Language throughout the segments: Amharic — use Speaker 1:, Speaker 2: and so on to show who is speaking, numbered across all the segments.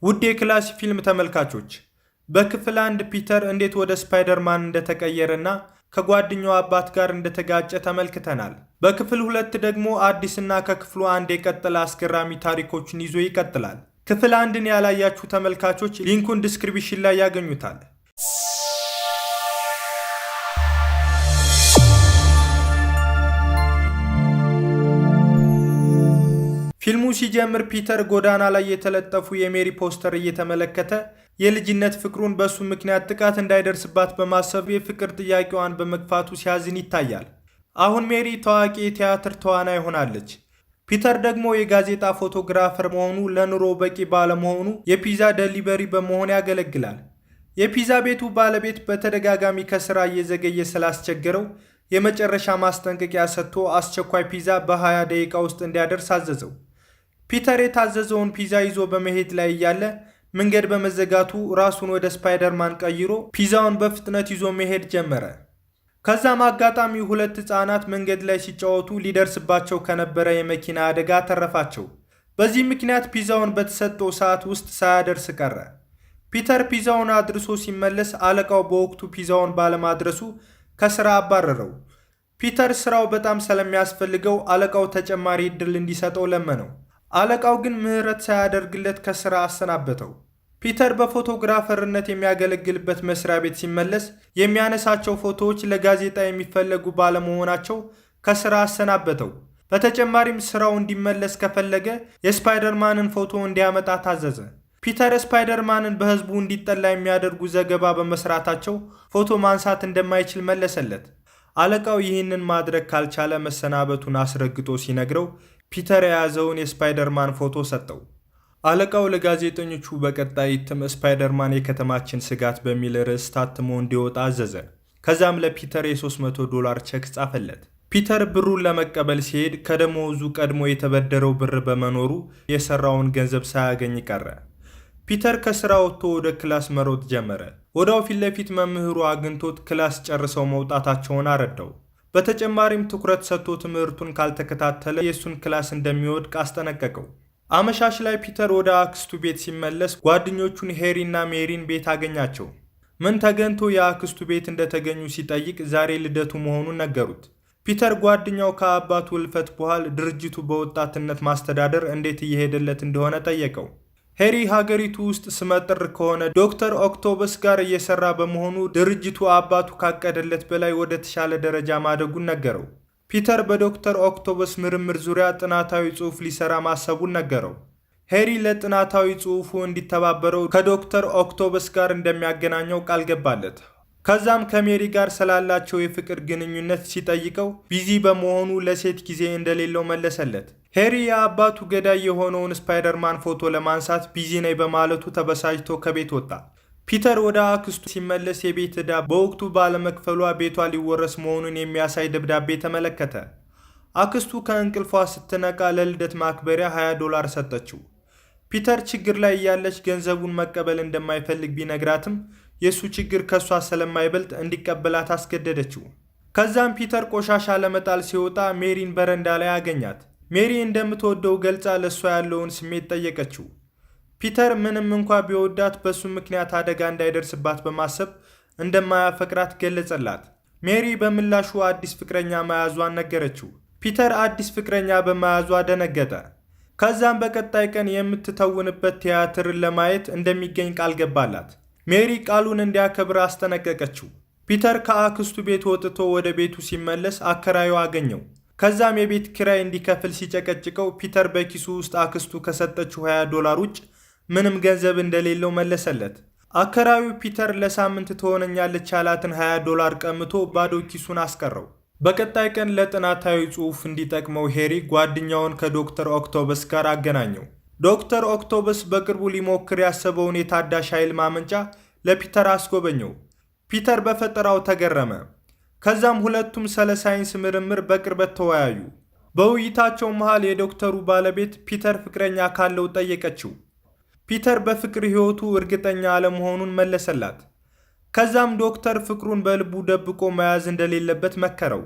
Speaker 1: ውድ የክላስ ፊልም ተመልካቾች በክፍል 1 ፒተር እንዴት ወደ ስፓይደርማን እንደተቀየረና ከጓደኛው አባት ጋር እንደተጋጨ ተመልክተናል። በክፍል 2 ደግሞ አዲስና ከክፍሉ 1 የቀጠለ አስገራሚ ታሪኮችን ይዞ ይቀጥላል። ክፍል 1ን ያላያችሁ ተመልካቾች ሊንኩን ዲስክሪፕሽን ላይ ያገኙታል። ፊልሙ ሲጀምር ፒተር ጎዳና ላይ የተለጠፉ የሜሪ ፖስተር እየተመለከተ የልጅነት ፍቅሩን በሱ ምክንያት ጥቃት እንዳይደርስባት በማሰብ የፍቅር ጥያቄዋን በመግፋቱ ሲያዝን ይታያል። አሁን ሜሪ ታዋቂ የቲያትር ተዋናይ ሆናለች። ፒተር ደግሞ የጋዜጣ ፎቶግራፈር መሆኑ ለኑሮ በቂ ባለመሆኑ የፒዛ ደሊቨሪ በመሆን ያገለግላል። የፒዛ ቤቱ ባለቤት በተደጋጋሚ ከስራ እየዘገየ ስላስቸገረው የመጨረሻ ማስጠንቀቂያ ሰጥቶ አስቸኳይ ፒዛ በ20 ደቂቃ ውስጥ እንዲያደርስ አዘዘው። ፒተር የታዘዘውን ፒዛ ይዞ በመሄድ ላይ እያለ መንገድ በመዘጋቱ ራሱን ወደ ስፓይደርማን ቀይሮ ፒዛውን በፍጥነት ይዞ መሄድ ጀመረ። ከዛም አጋጣሚ ሁለት ሕፃናት መንገድ ላይ ሲጫወቱ ሊደርስባቸው ከነበረ የመኪና አደጋ ተረፋቸው። በዚህ ምክንያት ፒዛውን በተሰጠው ሰዓት ውስጥ ሳያደርስ ቀረ። ፒተር ፒዛውን አድርሶ ሲመለስ አለቃው በወቅቱ ፒዛውን ባለማድረሱ ከስራ አባረረው። ፒተር ስራው በጣም ስለሚያስፈልገው አለቃው ተጨማሪ ዕድል እንዲሰጠው ለመነው። አለቃው ግን ምህረት ሳያደርግለት ከስራ አሰናበተው። ፒተር በፎቶግራፈርነት የሚያገለግልበት መስሪያ ቤት ሲመለስ የሚያነሳቸው ፎቶዎች ለጋዜጣ የሚፈለጉ ባለመሆናቸው ከስራ አሰናበተው። በተጨማሪም ስራው እንዲመለስ ከፈለገ የስፓይደርማንን ፎቶ እንዲያመጣ ታዘዘ። ፒተር ስፓይደርማንን በህዝቡ እንዲጠላ የሚያደርጉ ዘገባ በመስራታቸው ፎቶ ማንሳት እንደማይችል መለሰለት። አለቃው ይህንን ማድረግ ካልቻለ መሰናበቱን አስረግጦ ሲነግረው ፒተር የያዘውን የስፓይደርማን ፎቶ ሰጠው። አለቃው ለጋዜጠኞቹ በቀጣይ እትም ስፓይደርማን የከተማችን ስጋት በሚል ርዕስ ታትሞ እንዲወጣ አዘዘ። ከዛም ለፒተር $300 ቼክ ጻፈለት። ፒተር ብሩን ለመቀበል ሲሄድ ከደሞዙ ቀድሞ የተበደረው ብር በመኖሩ የሰራውን ገንዘብ ሳያገኝ ቀረ። ፒተር ከስራ ወጥቶ ወደ ክላስ መሮጥ ጀመረ። ወዲያው ፊት ለፊት መምህሩ አግኝቶት ክላስ ጨርሰው መውጣታቸውን አረዳው። በተጨማሪም ትኩረት ሰጥቶ ትምህርቱን ካልተከታተለ የሱን ክላስ እንደሚወድቅ አስጠነቀቀው። አመሻሽ ላይ ፒተር ወደ አክስቱ ቤት ሲመለስ ጓደኞቹን ሄሪ እና ሜሪን ቤት አገኛቸው። ምን ተገኝቶ የአክስቱ ቤት እንደተገኙ ሲጠይቅ ዛሬ ልደቱ መሆኑን ነገሩት። ፒተር ጓደኛው ከአባቱ ሕልፈት በኋላ ድርጅቱ በወጣትነት ማስተዳደር እንዴት እየሄደለት እንደሆነ ጠየቀው። ሄሪ ሀገሪቱ ውስጥ ስመጥር ከሆነ ዶክተር ኦክቶበስ ጋር እየሰራ በመሆኑ ድርጅቱ አባቱ ካቀደለት በላይ ወደ ተሻለ ደረጃ ማደጉን ነገረው። ፒተር በዶክተር ኦክቶበስ ምርምር ዙሪያ ጥናታዊ ጽሑፍ ሊሰራ ማሰቡን ነገረው። ሄሪ ለጥናታዊ ጽሑፉ እንዲተባበረው ከዶክተር ኦክቶበስ ጋር እንደሚያገናኘው ቃል ገባለት። ከዛም ከሜሪ ጋር ስላላቸው የፍቅር ግንኙነት ሲጠይቀው ቢዚ በመሆኑ ለሴት ጊዜ እንደሌለው መለሰለት። ሄሪ የአባቱ ገዳይ የሆነውን ስፓይደርማን ፎቶ ለማንሳት ቢዚ ነኝ በማለቱ ተበሳጭቶ ከቤት ወጣ። ፒተር ወደ አክስቱ ሲመለስ የቤት ዕዳ በወቅቱ ባለመክፈሏ ቤቷ ሊወረስ መሆኑን የሚያሳይ ደብዳቤ ተመለከተ። አክስቱ ከእንቅልፏ ስትነቃ ለልደት ማክበሪያ $20 ሰጠችው። ፒተር ችግር ላይ እያለች ገንዘቡን መቀበል እንደማይፈልግ ቢነግራትም የሱ ችግር ከሷ ስለማይበልጥ እንዲቀበላት አስገደደችው። ከዛም ፒተር ቆሻሻ ለመጣል ሲወጣ ሜሪን በረንዳ ላይ አገኛት። ሜሪ እንደምትወደው ገልጻ ለሷ ያለውን ስሜት ጠየቀችው። ፒተር ምንም እንኳ ቢወዳት በሱ ምክንያት አደጋ እንዳይደርስባት በማሰብ እንደማያፈቅራት ገለጸላት። ሜሪ በምላሹ አዲስ ፍቅረኛ መያዟን ነገረችው። ፒተር አዲስ ፍቅረኛ በመያዟ ደነገጠ። ከዛም በቀጣይ ቀን የምትተውንበት ቲያትርን ለማየት እንደሚገኝ ቃል ገባላት። ሜሪ ቃሉን እንዲያከብር አስጠነቀቀችው። ፒተር ከአክስቱ ቤት ወጥቶ ወደ ቤቱ ሲመለስ አከራዩ አገኘው። ከዛም የቤት ኪራይ እንዲከፍል ሲጨቀጭቀው ፒተር በኪሱ ውስጥ አክስቱ ከሰጠችው $20 ውጭ ምንም ገንዘብ እንደሌለው መለሰለት። አከራዩ ፒተር ለሳምንት ትሆነኛለች ያላትን $20 ቀምቶ ባዶ ኪሱን አስቀረው። በቀጣይ ቀን ለጥናታዊ ጽሑፍ እንዲጠቅመው ሄሪ ጓደኛውን ከዶክተር ኦክቶበስ ጋር አገናኘው። ዶክተር ኦክቶበስ በቅርቡ ሊሞክር ያሰበውን የታዳሽ ኃይል ማመንጫ ለፒተር አስጎበኘው። ፒተር በፈጠራው ተገረመ። ከዛም ሁለቱም ስለ ሳይንስ ምርምር በቅርበት ተወያዩ። በውይይታቸው መሃል የዶክተሩ ባለቤት ፒተር ፍቅረኛ ካለው ጠየቀችው። ፒተር በፍቅር ሕይወቱ እርግጠኛ አለመሆኑን መለሰላት። ከዛም ዶክተር ፍቅሩን በልቡ ደብቆ መያዝ እንደሌለበት መከረው።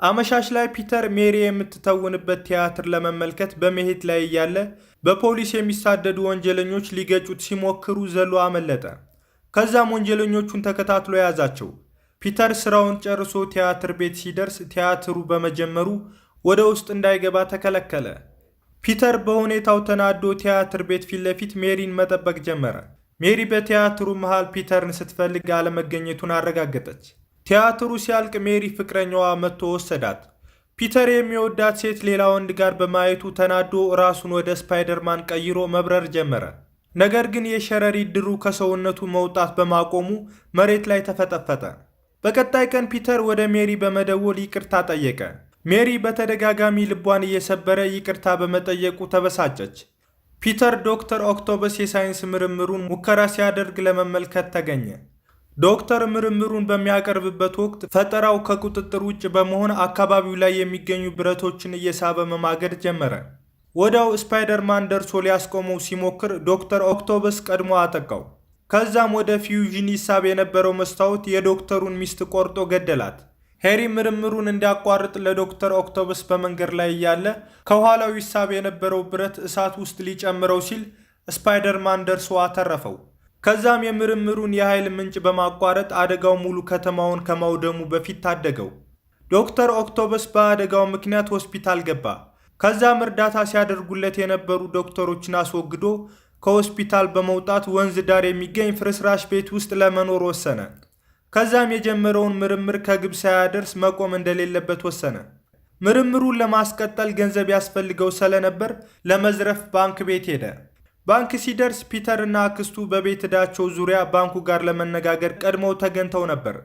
Speaker 1: አመሻሽ ላይ ፒተር ሜሪ የምትተውንበት ቲያትር ለመመልከት በመሄድ ላይ እያለ በፖሊስ የሚሳደዱ ወንጀለኞች ሊገጩት ሲሞክሩ ዘሎ አመለጠ። ከዛም ወንጀለኞቹን ተከታትሎ ያዛቸው። ፒተር ስራውን ጨርሶ ቲያትር ቤት ሲደርስ ቲያትሩ በመጀመሩ ወደ ውስጥ እንዳይገባ ተከለከለ። ፒተር በሁኔታው ተናዶ ቲያትር ቤት ፊት ለፊት ሜሪን መጠበቅ ጀመረ። ሜሪ በቲያትሩ መሃል ፒተርን ስትፈልግ አለመገኘቱን አረጋገጠች። ቲያትሩ ሲያልቅ ሜሪ ፍቅረኛዋ መጥቶ ወሰዳት። ፒተር የሚወዳት ሴት ሌላ ወንድ ጋር በማየቱ ተናዶ ራሱን ወደ ስፓይደርማን ቀይሮ መብረር ጀመረ። ነገር ግን የሸረሪት ድሩ ከሰውነቱ መውጣት በማቆሙ መሬት ላይ ተፈጠፈጠ። በቀጣይ ቀን ፒተር ወደ ሜሪ በመደወል ይቅርታ ጠየቀ። ሜሪ በተደጋጋሚ ልቧን እየሰበረ ይቅርታ በመጠየቁ ተበሳጨች። ፒተር ዶክተር ኦክቶበስ የሳይንስ ምርምሩን ሙከራ ሲያደርግ ለመመልከት ተገኘ። ዶክተር ምርምሩን በሚያቀርብበት ወቅት ፈጠራው ከቁጥጥር ውጭ በመሆን አካባቢው ላይ የሚገኙ ብረቶችን እየሳበ መማገድ ጀመረ። ወዲያው ስፓይደርማን ደርሶ ሊያስቆመው ሲሞክር ዶክተር ኦክቶበስ ቀድሞ አጠቃው። ከዛም ወደ ፊውዥን ይሳብ የነበረው መስታወት የዶክተሩን ሚስት ቆርጦ ገደላት። ሄሪ ምርምሩን እንዲያቋርጥ ለዶክተር ኦክቶበስ በመንገድ ላይ እያለ ከኋላው ይሳብ የነበረው ብረት እሳት ውስጥ ሊጨምረው ሲል ስፓይደርማን ደርሶ አተረፈው። ከዛም የምርምሩን የኃይል ምንጭ በማቋረጥ አደጋው ሙሉ ከተማውን ከማውደሙ በፊት ታደገው። ዶክተር ኦክቶበስ በአደጋው ምክንያት ሆስፒታል ገባ። ከዛም እርዳታ ሲያደርጉለት የነበሩ ዶክተሮችን አስወግዶ ከሆስፒታል በመውጣት ወንዝ ዳር የሚገኝ ፍርስራሽ ቤት ውስጥ ለመኖር ወሰነ። ከዛም የጀመረውን ምርምር ከግብ ሳያደርስ መቆም እንደሌለበት ወሰነ። ምርምሩን ለማስቀጠል ገንዘብ ያስፈልገው ስለነበር ለመዝረፍ ባንክ ቤት ሄደ። ባንክ ሲደርስ ፒተር እና አክስቱ በቤት ዕዳቸው ዙሪያ ባንኩ ጋር ለመነጋገር ቀድመው ተገኝተው ነበር።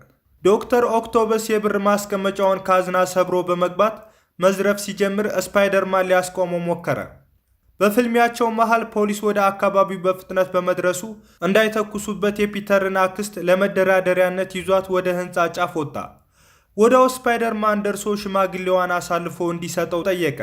Speaker 1: ዶክተር ኦክቶበስ የብር ማስቀመጫውን ካዝና ሰብሮ በመግባት መዝረፍ ሲጀምር ስፓይደርማን ሊያስቆመው ሞከረ። በፍልሚያቸው መሃል ፖሊስ ወደ አካባቢው በፍጥነት በመድረሱ እንዳይተኩሱበት የፒተርን አክስት ለመደራደሪያነት ይዟት ወደ ህንፃ ጫፍ ወጣ። ወዲያው ስፓይደርማን ደርሶ ሽማግሌዋን አሳልፎ እንዲሰጠው ጠየቀ።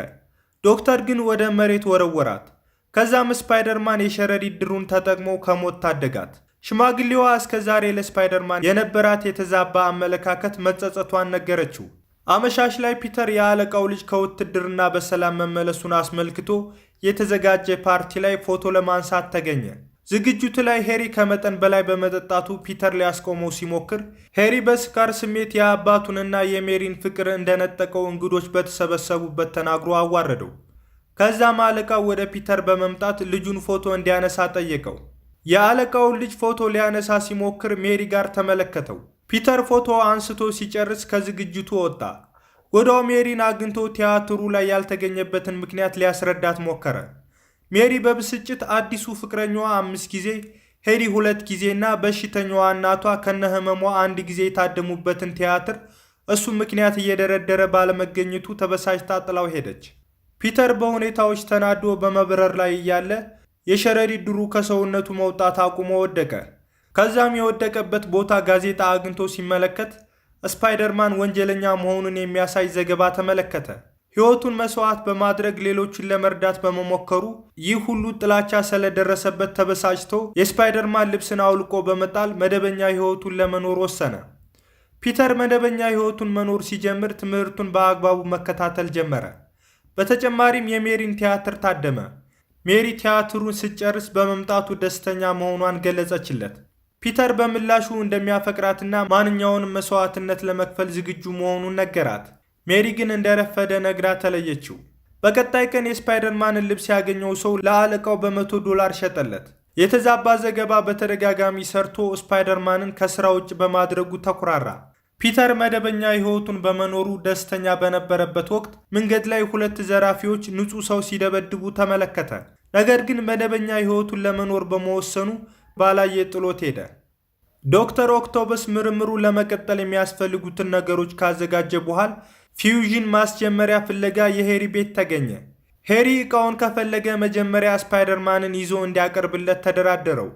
Speaker 1: ዶክተር ግን ወደ መሬት ወረወራት። ከዛም ስፓይደርማን የሸረሪት ድሩን ተጠቅሞ ከሞት ታደጋት። ሽማግሌዋ እስከ ዛሬ ለስፓይደርማን የነበራት የተዛባ አመለካከት መጸጸቷን ነገረችው። አመሻሽ ላይ ፒተር የአለቃው ልጅ ከውትድርና በሰላም መመለሱን አስመልክቶ የተዘጋጀ ፓርቲ ላይ ፎቶ ለማንሳት ተገኘ። ዝግጅቱ ላይ ሄሪ ከመጠን በላይ በመጠጣቱ ፒተር ሊያስቆመው ሲሞክር ሄሪ በስካር ስሜት የአባቱንና የሜሪን ፍቅር እንደነጠቀው እንግዶች በተሰበሰቡበት ተናግሮ አዋረደው። ከዛም አለቃው ወደ ፒተር በመምጣት ልጁን ፎቶ እንዲያነሳ ጠየቀው። የአለቃውን ልጅ ፎቶ ሊያነሳ ሲሞክር ሜሪ ጋር ተመለከተው። ፒተር ፎቶ አንስቶ ሲጨርስ ከዝግጅቱ ወጣ። ወዲያው ሜሪን አግኝቶ ቲያትሩ ላይ ያልተገኘበትን ምክንያት ሊያስረዳት ሞከረ። ሜሪ በብስጭት አዲሱ ፍቅረኛዋ 5 ጊዜ፣ ሄሪ 2 ጊዜና በሽተኛዋ እናቷ ከነህመሟ 1 ጊዜ የታደሙበትን ቲያትር እሱ ምክንያት እየደረደረ ባለመገኘቱ ተበሳጭታ ጥላው ሄደች። ፒተር በሁኔታዎች ተናዶ በመብረር ላይ እያለ የሸረሪት ድሩ ከሰውነቱ መውጣት አቁሞ ወደቀ። ከዛም የወደቀበት ቦታ ጋዜጣ አግኝቶ ሲመለከት ስፓይደርማን ወንጀለኛ መሆኑን የሚያሳይ ዘገባ ተመለከተ። ሕይወቱን መስዋዕት በማድረግ ሌሎችን ለመርዳት በመሞከሩ ይህ ሁሉ ጥላቻ ስለደረሰበት ተበሳጭቶ የስፓይደርማን ልብስን አውልቆ በመጣል መደበኛ ሕይወቱን ለመኖር ወሰነ። ፒተር መደበኛ ሕይወቱን መኖር ሲጀምር ትምህርቱን በአግባቡ መከታተል ጀመረ። በተጨማሪም የሜሪን ቲያትር ታደመ። ሜሪ ቲያትሩን ስትጨርስ በመምጣቱ ደስተኛ መሆኗን ገለጸችለት። ፒተር በምላሹ እንደሚያፈቅራትና ማንኛውንም መስዋዕትነት ለመክፈል ዝግጁ መሆኑን ነገራት። ሜሪ ግን እንደረፈደ ነግራ ተለየችው። በቀጣይ ቀን የስፓይደርማንን ልብስ ያገኘው ሰው ለአለቃው $100 ሸጠለት። የተዛባ ዘገባ በተደጋጋሚ ሰርቶ ስፓይደርማንን ከስራ ውጭ በማድረጉ ተኩራራ። ፒተር መደበኛ ሕይወቱን በመኖሩ ደስተኛ በነበረበት ወቅት መንገድ ላይ 2 ዘራፊዎች ንጹሕ ሰው ሲደበድቡ ተመለከተ። ነገር ግን መደበኛ ሕይወቱን ለመኖር በመወሰኑ ባላየ ጥሎት ሄደ። ዶክተር ኦክቶበስ ምርምሩ ለመቀጠል የሚያስፈልጉትን ነገሮች ካዘጋጀ በኋላ ፊውዥን ማስጀመሪያ ፍለጋ የሄሪ ቤት ተገኘ። ሄሪ ዕቃውን ከፈለገ መጀመሪያ ስፓይደርማንን ይዞ እንዲያቀርብለት ተደራደረው።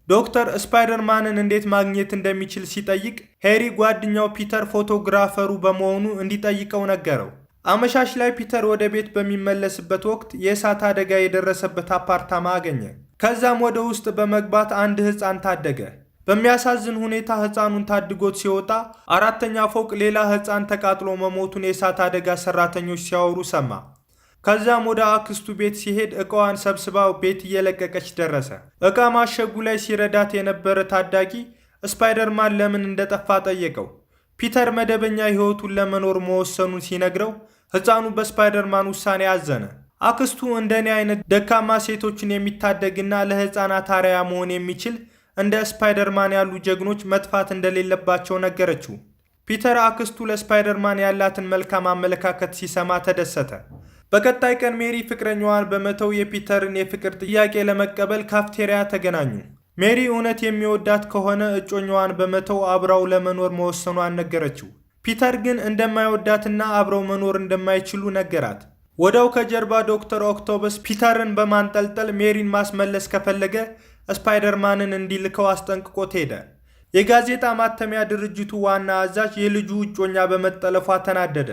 Speaker 1: ዶክተር ስፓይደርማንን እንዴት ማግኘት እንደሚችል ሲጠይቅ ሄሪ ጓደኛው ፒተር ፎቶግራፈሩ በመሆኑ እንዲጠይቀው ነገረው። አመሻሽ ላይ ፒተር ወደ ቤት በሚመለስበት ወቅት የእሳት አደጋ የደረሰበት አፓርታማ አገኘ። ከዛም ወደ ውስጥ በመግባት አንድ ሕፃን ታደገ። በሚያሳዝን ሁኔታ ሕፃኑን ታድጎት ሲወጣ አራተኛ ፎቅ ሌላ ሕፃን ተቃጥሎ መሞቱን የእሳት አደጋ ሰራተኞች ሲያወሩ ሰማ። ከዛም ወደ አክስቱ ቤት ሲሄድ ዕቃዋን ሰብስባ ቤት እየለቀቀች ደረሰ። ዕቃ ማሸጉ ላይ ሲረዳት የነበረ ታዳጊ ስፓይደርማን ለምን እንደጠፋ ጠየቀው። ፒተር መደበኛ ሕይወቱን ለመኖር መወሰኑን ሲነግረው ሕፃኑ በስፓይደርማን ውሳኔ አዘነ። አክስቱ እንደኔ አይነት ደካማ ሴቶችን የሚታደግና ለሕፃናት አርአያ መሆን የሚችል እንደ ስፓይደርማን ያሉ ጀግኖች መጥፋት እንደሌለባቸው ነገረችው። ፒተር አክስቱ ለስፓይደርማን ያላትን መልካም አመለካከት ሲሰማ ተደሰተ። በቀጣይ ቀን ሜሪ ፍቅረኛዋን በመተው የፒተርን የፍቅር ጥያቄ ለመቀበል ካፍቴሪያ ተገናኙ። ሜሪ እውነት የሚወዳት ከሆነ እጮኛዋን በመተው አብራው ለመኖር መወሰኗን ነገረችው። ፒተር ግን እንደማይወዳትና አብረው መኖር እንደማይችሉ ነገራት። ወዲያው ከጀርባ ዶክተር ኦክቶበስ ፒተርን በማንጠልጠል ሜሪን ማስመለስ ከፈለገ ስፓይደርማንን እንዲልከው አስጠንቅቆት ሄደ። የጋዜጣ ማተሚያ ድርጅቱ ዋና አዛዥ የልጁ እጮኛ በመጠለፏ ተናደደ።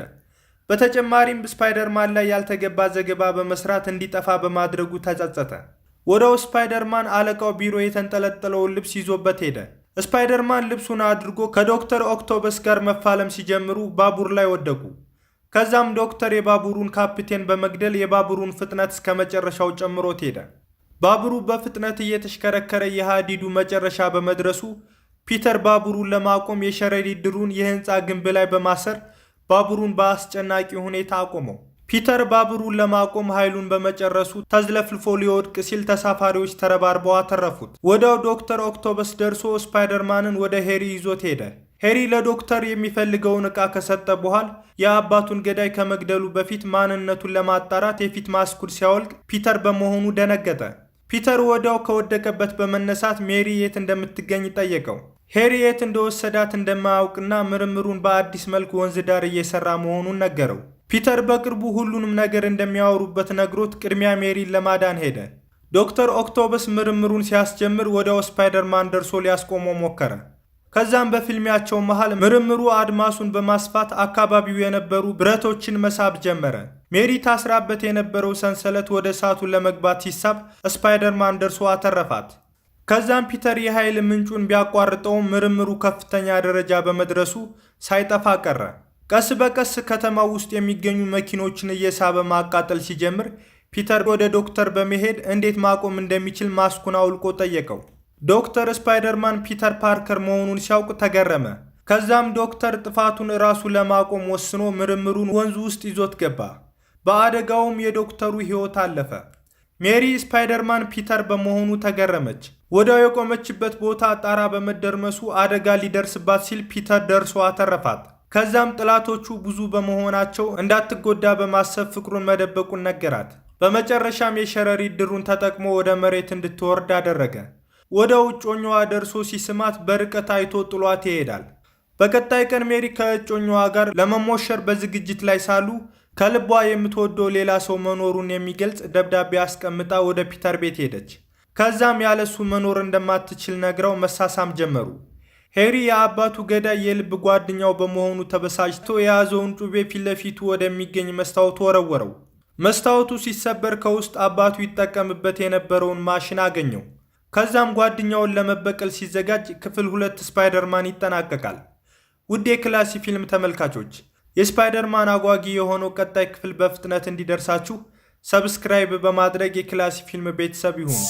Speaker 1: በተጨማሪም ስፓይደርማን ላይ ያልተገባ ዘገባ በመስራት እንዲጠፋ በማድረጉ ተጸጸተ። ወዲያው ስፓይደርማን አለቃው ቢሮ የተንጠለጠለውን ልብስ ይዞበት ሄደ። ስፓይደርማን ልብሱን አድርጎ ከዶክተር ኦክቶበስ ጋር መፋለም ሲጀምሩ ባቡር ላይ ወደቁ። ከዛም ዶክተር የባቡሩን ካፕቴን በመግደል የባቡሩን ፍጥነት እስከ መጨረሻው ጨምሮት ሄደ። ባቡሩ በፍጥነት እየተሽከረከረ የሃዲዱ መጨረሻ በመድረሱ ፒተር ባቡሩን ለማቆም የሸረሪት ድሩን የህንፃ ግንብ ላይ በማሰር ባቡሩን በአስጨናቂ ሁኔታ አቆመው። ፒተር ባቡሩን ለማቆም ኃይሉን በመጨረሱ ተዝለፍልፎ ሊወድቅ ሲል ተሳፋሪዎች ተረባርበው አተረፉት። ወዲያው ዶክተር ኦክቶበስ ደርሶ ስፓይደርማንን ወደ ሄሪ ይዞት ሄደ። ሄሪ ለዶክተር የሚፈልገውን ዕቃ ከሰጠ በኋላ የአባቱን ገዳይ ከመግደሉ በፊት ማንነቱን ለማጣራት የፊት ማስኩን ሲያወልቅ ፒተር በመሆኑ ደነገጠ። ፒተር ወዲያው ከወደቀበት በመነሳት ሜሪ የት እንደምትገኝ ጠየቀው። ሄሪ የት እንደወሰዳት እንደማያውቅና ምርምሩን በአዲስ መልክ ወንዝ ዳር እየሰራ መሆኑን ነገረው። ፒተር በቅርቡ ሁሉንም ነገር እንደሚያወሩበት ነግሮት ቅድሚያ ሜሪን ለማዳን ሄደ። ዶክተር ኦክቶበስ ምርምሩን ሲያስጀምር ወዲያው ስፓይደርማን ደርሶ ሊያስቆመው ሞከረ። ከዛም በፊልሚያቸው መሃል ምርምሩ አድማሱን በማስፋት አካባቢው የነበሩ ብረቶችን መሳብ ጀመረ። ሜሪ ታስራበት የነበረው ሰንሰለት ወደ እሳቱ ለመግባት ሲሳብ ስፓይደርማን ደርሶ አተረፋት። ከዛም ፒተር የኃይል ምንጩን ቢያቋርጠውም ምርምሩ ከፍተኛ ደረጃ በመድረሱ ሳይጠፋ ቀረ። ቀስ በቀስ ከተማው ውስጥ የሚገኙ መኪኖችን እየሳበ ማቃጠል ሲጀምር ፒተር ወደ ዶክተር በመሄድ እንዴት ማቆም እንደሚችል ማስኩን አውልቆ ጠየቀው። ዶክተር ስፓይደርማን ፒተር ፓርከር መሆኑን ሲያውቅ ተገረመ። ከዛም ዶክተር ጥፋቱን ራሱ ለማቆም ወስኖ ምርምሩን ወንዙ ውስጥ ይዞት ገባ። በአደጋውም የዶክተሩ ሕይወት አለፈ። ሜሪ ስፓይደርማን ፒተር በመሆኑ ተገረመች። ወዲያው የቆመችበት ቦታ ጣራ በመደርመሱ አደጋ ሊደርስባት ሲል ፒተር ደርሶ አተረፋት። ከዛም ጥላቶቹ ብዙ በመሆናቸው እንዳትጎዳ በማሰብ ፍቅሩን መደበቁን ነገራት። በመጨረሻም የሸረሪት ድሩን ተጠቅሞ ወደ መሬት እንድትወርድ አደረገ። ወደ እጮኛዋ ደርሶ ሲስማት በርቀት አይቶ ጥሏት ይሄዳል። በቀጣይ ቀን ሜሪ ከእጮኛዋ ጋር ለመሞሸር በዝግጅት ላይ ሳሉ ከልቧ የምትወደው ሌላ ሰው መኖሩን የሚገልጽ ደብዳቤ አስቀምጣ ወደ ፒተር ቤት ሄደች። ከዛም ያለሱ መኖር እንደማትችል ነግረው መሳሳም ጀመሩ። ሄሪ የአባቱ ገዳይ የልብ ጓደኛው በመሆኑ ተበሳጭቶ የያዘውን ጩቤ ፊት ለፊቱ ወደሚገኝ መስታወት ወረወረው። መስታወቱ ሲሰበር ከውስጥ አባቱ ይጠቀምበት የነበረውን ማሽን አገኘው። ከዛም ጓደኛውን ለመበቀል ሲዘጋጅ ክፍል 2 ስፓይደርማን ይጠናቀቃል። ውድ የክላሲ ፊልም ተመልካቾች የስፓይደርማን አጓጊ የሆነው ቀጣይ ክፍል በፍጥነት እንዲደርሳችሁ ሰብስክራይብ በማድረግ የክላሲ ፊልም ቤተሰብ ይሁኑ።